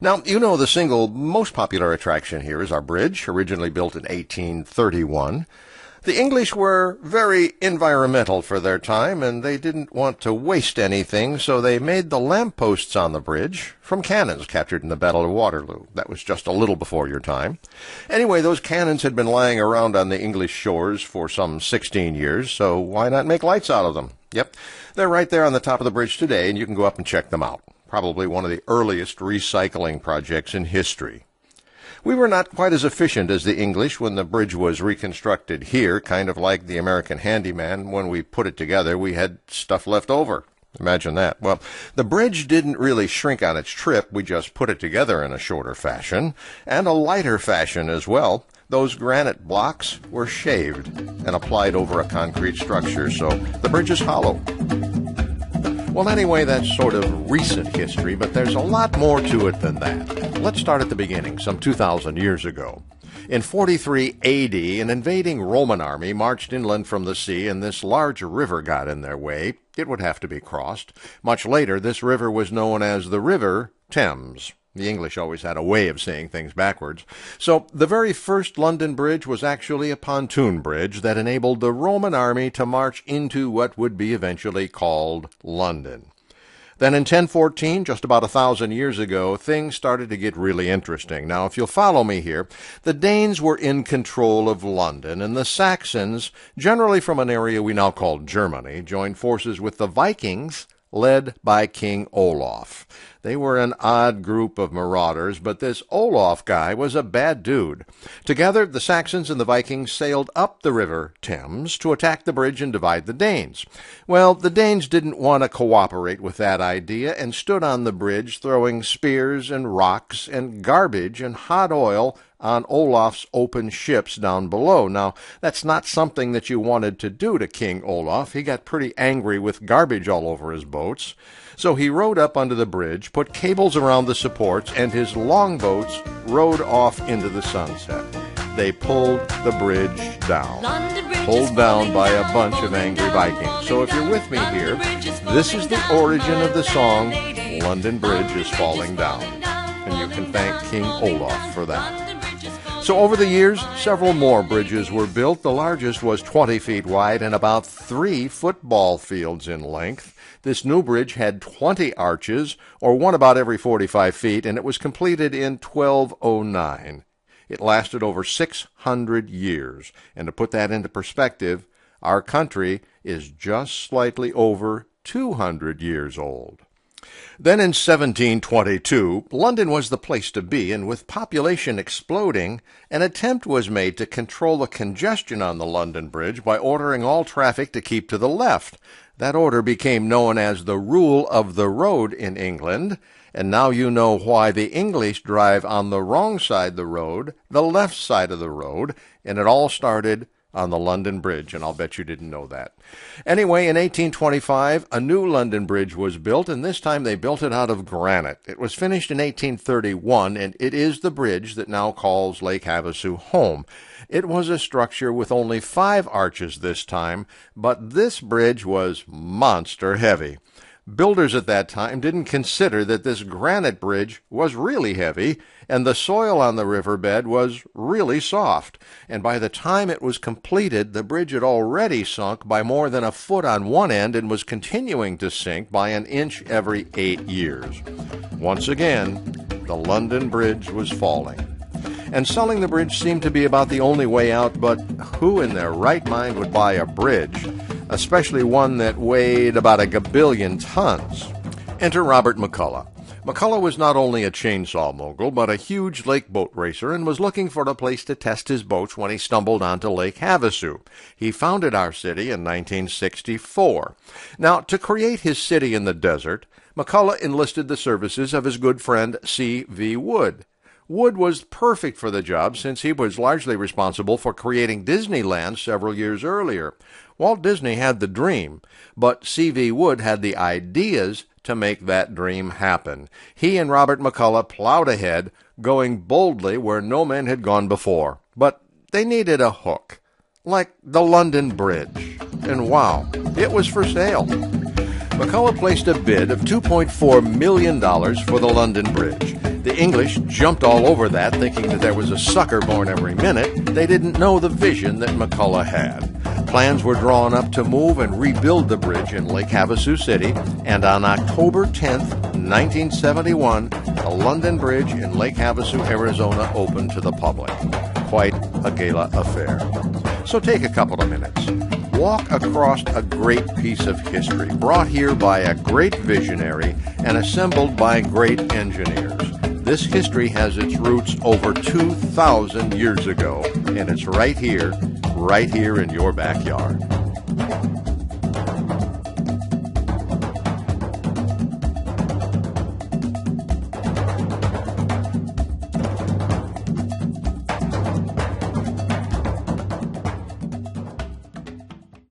Now, you know the single most popular attraction here is our bridge, originally built in 1831. The English were very environmental for their time, and they didn't want to waste anything, so they made the lampposts on the bridge from cannons captured in the Battle of Waterloo. That was just a little before your time. Anyway, those cannons had been lying around on the English shores for some 16 years, so why not make lights out of them? Yep, they're right there on the top of the bridge today, and you can go up and check them out. Probably one of the earliest recycling projects in history. We were not quite as efficient as the English when the bridge was reconstructed here, kind of like the American handyman. When we put it together, we had stuff left over. Imagine that. Well, the bridge didn't really shrink on its trip. We just put it together in a shorter fashion, and a lighter fashion as well. Those granite blocks were shaved and applied over a concrete structure, so the bridge is hollow. Well, anyway, that's sort of recent history, but there's a lot more to it than that. Let's start at the beginning, some 2,000 years ago. In 43 A.D., an invading Roman army marched inland from the sea, and this large river got in their way. It would have to be crossed. Much later, this river was known as the River Thames. The English always had a way of saying things backwards. So the very first London Bridge was actually a pontoon bridge that enabled the Roman army to march into what would be eventually called London. Then in 1014, just about 1,000 years ago, things started to get really interesting. Now, if you'll follow me here, the Danes were in control of London, and the Saxons, generally from an area we now call Germany, joined forces with the Vikings, led by King Olaf. They were an odd group of marauders, but this Olaf guy was a bad dude. Together, the Saxons and the Vikings sailed up the River Thames to attack the bridge and divide the Danes. Well, the Danes didn't want to cooperate with that idea and stood on the bridge throwing spears and rocks and garbage and hot oil on Olaf's open ships down below. Now, that's not something that you wanted to do to King Olaf. He got pretty angry with garbage all over his boats. So he rowed up under the bridge, put cables around the supports, and his longboats rowed off into the sunset. They pulled the bridge down, pulled down by a bunch of angry Vikings. So if you're with me here, this is the origin of the song, London Bridge is Falling Down. And you can thank King Olaf for that. So over the years, several more bridges were built. The largest was 20 feet wide and about 3 football fields in length. This new bridge had 20 arches, or one about every 45 feet, and it was completed in 1209. It lasted over 600 years. And to put that into perspective, our country is just slightly over 200 years old. Then in 1722, London was the place to be, and with population exploding, an attempt was made to control the congestion on the London Bridge by ordering all traffic to keep to the left. That order became known as the Rule of the Road in England, and now you know why the English drive on the wrong side of the road, the left side of the road, and it all started on the London Bridge, and I'll bet you didn't know that. Anyway, in 1825, a new London Bridge was built, and this time they built it out of granite. It was finished in 1831, and it is the bridge that now calls Lake Havasu home. It was a structure with only 5 arches this time, but this bridge was monster heavy. Builders at that time didn't consider that this granite bridge was really heavy, and the soil on the riverbed was really soft. And by the time it was completed, the bridge had already sunk by more than a foot on one end and was continuing to sink by an inch every 8 years. Once again, the London Bridge was falling. And selling the bridge seemed to be about the only way out, but who in their right mind would buy a bridge, especially one that weighed about 1 billion tons? Enter Robert McCullough. McCullough was not only a chainsaw mogul, but a huge lake boat racer and was looking for a place to test his boats when he stumbled onto Lake Havasu. He founded our city in 1964. Now, to create his city in the desert, McCullough enlisted the services of his good friend C.V. Wood. Wood was perfect for the job since he was largely responsible for creating Disneyland several years earlier. Walt Disney had the dream, but C.V. Wood had the ideas to make that dream happen. He and Robert McCullough plowed ahead, going boldly where no men had gone before. But they needed a hook, like the London Bridge. And wow, it was for sale. McCullough placed a bid of $2.4 million for the London Bridge. The English jumped all over that, thinking that there was a sucker born every minute. They didn't know the vision that McCullough had. Plans were drawn up to move and rebuild the bridge in Lake Havasu City, and on October 10th, 1971, the London Bridge in Lake Havasu, Arizona opened to the public. Quite a gala affair. So take a couple of minutes. Walk across a great piece of history, brought here by a great visionary and assembled by great engineers. This history has its roots over 2,000 years ago, and it's right here in your backyard.